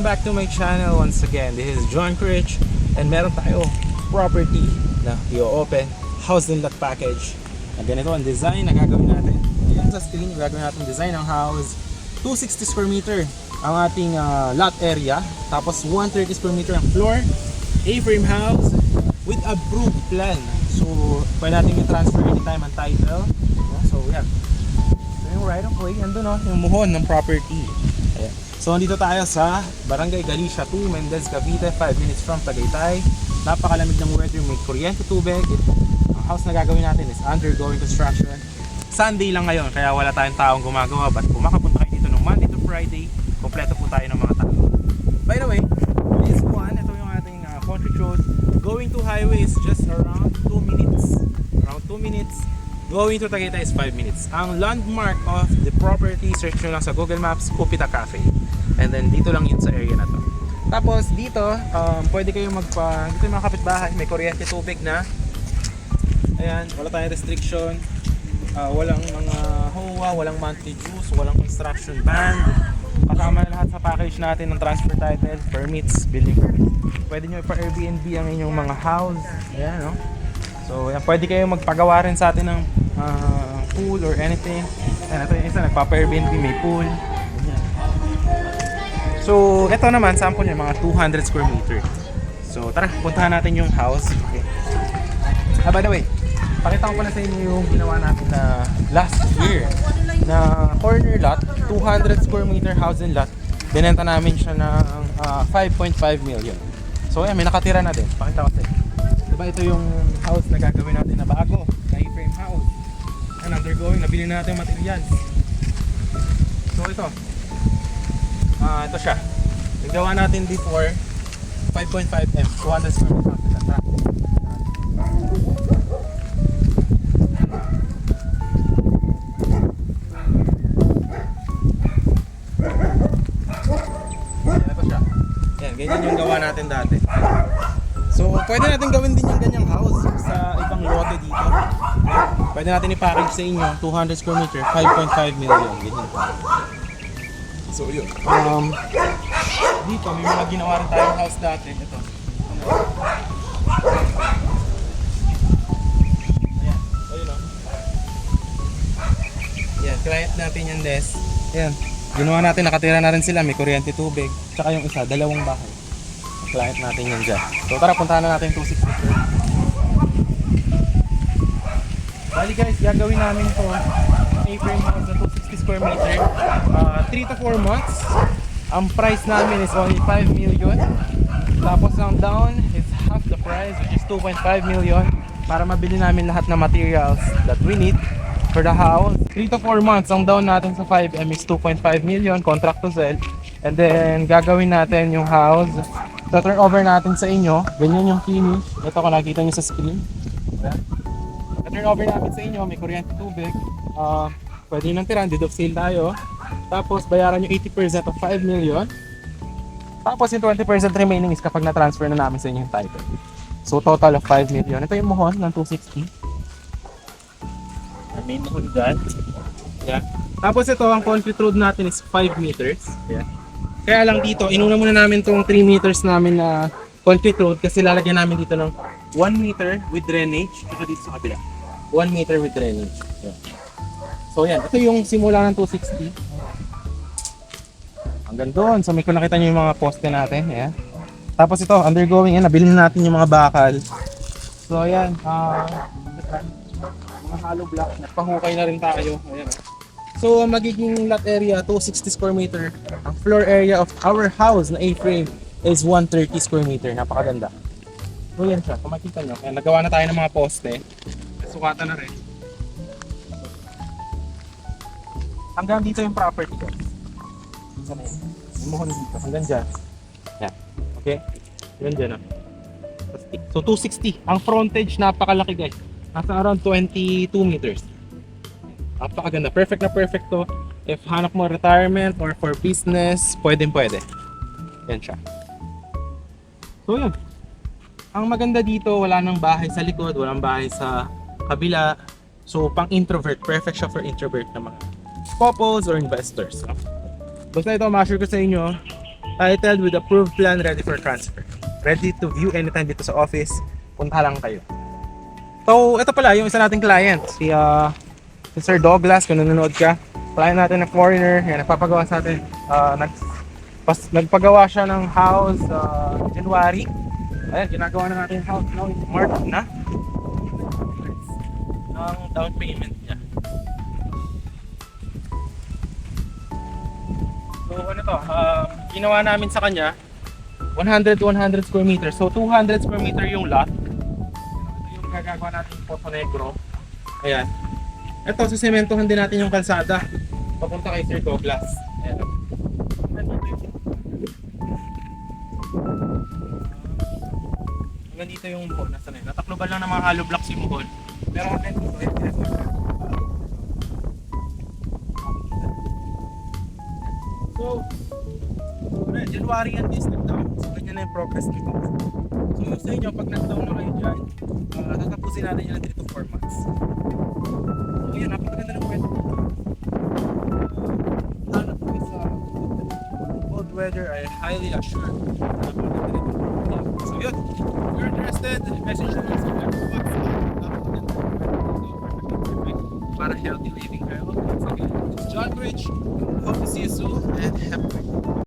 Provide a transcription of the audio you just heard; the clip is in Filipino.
Welcome back to my channel once again. This is John Critch and meron tayo property na i-open house and lot package na ganito ang design na gagawin natin. Ayan sa screen, gagawin natin design ng house. 260 square meter ang ating lot area, tapos 130 square meter ang floor, A-frame house with approved plan. So pwede natin i-transfer anytime ang title. So yeah, so yung right of way, andun yung muhon ng property. Ayan. So andito tayo sa Barangay Galicia 2, Mendez, Cavite, 5 minutes from Tagaytay. Napakalamig ng weather, may kuryente, tubig. Ang house na gagawin natin is undergoing construction. Sunday lang ngayon, kaya wala tayong taong gumagawa. But kung makapunta kayo dito ng Monday to Friday, kompleto po tayo ng mga tao. By the way, this one, ito yung ating country road. Going to highway is just around 2 minutes. Around 2 minutes. Going to Tagaytay is 5 minutes. Ang landmark of the property, search nyo lang sa Google Maps, Kupita Cafe. And then dito lang yun sa area na to. Tapos dito, pwede kayong dito yung mga kapitbahay, may kuryente, tubig na. Ayan, wala tayong restriction. Walang mga HOA, walang monthly dues, walang construction ban. Kasama na lahat sa package natin ng transfer title, permits, building permits. Pwede nyo ipa-Airbnb ang inyong mga house. Ayan, no? So, yan, pwede kayong magpagawa rin sa atin ng pool or anything. Ayan, ito yung isa, nagpapa-Airbnb, may pool. So, ito naman, sample niya, mga 200 square meter. So, tara, puntahan natin yung house. Okay. By the way, pakita ko pala sa inyo yung ginawa natin na last year na corner lot, 200 square meter house and lot. Binenta namin siya ng 5.5 million. So, ayan, may nakatira na din. Pakita ko sa inyo. Diba ito yung house na gagawin natin na bago, na A-frame house. And undergoing, nabili na natin yung materials. So, ito. Ito siya. Nagawa natin before 5.5M, 200 square meter. Ito siya. Yan, ganyan yung gawa natin dati. So, pwede natin gawin din yung ganyang house sa ibang lote dito. Pwede natin i-package sa inyo, 200 square meter, 5.5 million. Ganyan pa. So yun. Dito may mga ginawa rin tayong house dati. Ito. Ayan. Ayun o. Ayan, client natin yung desk. Ayan. Ginawa natin, nakatira na rin sila. May kuryente, tubig. Tsaka yung isa, dalawang bahay. Client natin yan dyan. So tara, puntahan na natin yung 260 square. Bali guys, gagawin namin to A-frame house na 260 square meter, 3 to 4 months. Ang price namin is only 5 million. Tapos ang down is half the price, which is 2.5 million, para mabili namin lahat ng materials that we need for the house. 3 to 4 months, ang down natin sa 5M is 2.5 million, contract to sell. And then gagawin natin yung house, so turn over natin sa inyo. Ganyan yung finish. Ito kung nakita nyo sa screen. Turn over natin sa inyo, may kuryente, tubig. Pwede nang tiran, deed of sale tayo. Tapos bayaran yung 80% of 5 million. Tapos yung 20% remaining is kapag na-transfer na namin sa inyo yung title. So total of 5 million. Ito yung muhon ng 260. May muhon dyan. Yeah. Tapos ito, ang concrete road natin is 5 meters. Yeah. Kaya lang dito, inuna muna namin itong 3 meters namin na concrete road kasi lalagyan namin dito ng 1 meter with drainage. Ito dito sa kabila. 1 meter with drainage. Yeah. So yan, ito yung simula ng 260. Hanggang doon. So may kung nakita nyo yung mga poste natin. Yeah. Tapos ito, undergoing yan. Nabili na natin yung mga bakal. So yan, mga hollow block. Nagpahukay na rin tayo. Ayan. So magiging lot area, 260 square meter. Ang floor area of our house na A-frame is 130 square meter. Napakaganda. So yan siya, kung makita nyo. Ayan, nagawa na tayo ng mga poste. Sukatan na rin. Hanggang dito yung property ko. Saan na yun? Yung muhon dito. Hanggang dyan. Yan. Okay? Yan dyan. So 260. Ang frontage napakalaki guys. Nasa around 22 meters. Napakaganda. Perfect na perfect to. If hanap mo retirement or for business, pwede. Yan siya. So yan. Ang maganda dito, wala nang bahay sa likod, walang bahay sa kabila. So pang introvert, perfect siya for introvert na mga couples or investors. Basta ito, ma-share ko sa inyo, Titled with approved plan, ready for transfer. Ready to view anytime dito sa office. Punta lang kayo. So, ito pala yung isa nating client, si Sir Douglas, kung nanonood ka. Client natin na foreigner, yan, nagpapagawa sa atin. Nagpagawa siya ng house January. Ayan, ginagawa na natin yung house now. March na. Ng down payment niya. So ano to, ginawa namin sa kanya 100 to 100 square meters. So 200 square meter yung lot. Ito yung gagagawa natin yung Poso Negro. Ayan. Ito, sisementohan din natin yung kalsada papunta kay Sir Douglas. Ayan. Hanggang dito yung buhol. Nasaan yun? Natakloban lang ng mga hollow blocks yung buhol. Pero hanggang dito, so, January yan is nag-down. So, ganyan na yung progress nito. So, yung sa inyo, pag nag-down na kayo dyan, tatapusin natin yan ng 3 to 4 months. So, yun, napakaganda ng pwede. Lalo po is cold weather, I highly assure. So, yun. If you're interested, message nyo sa WhatsApp. Para healthy living kayo. Once again, this is John Bridge. Hope to see you soon and have a great day.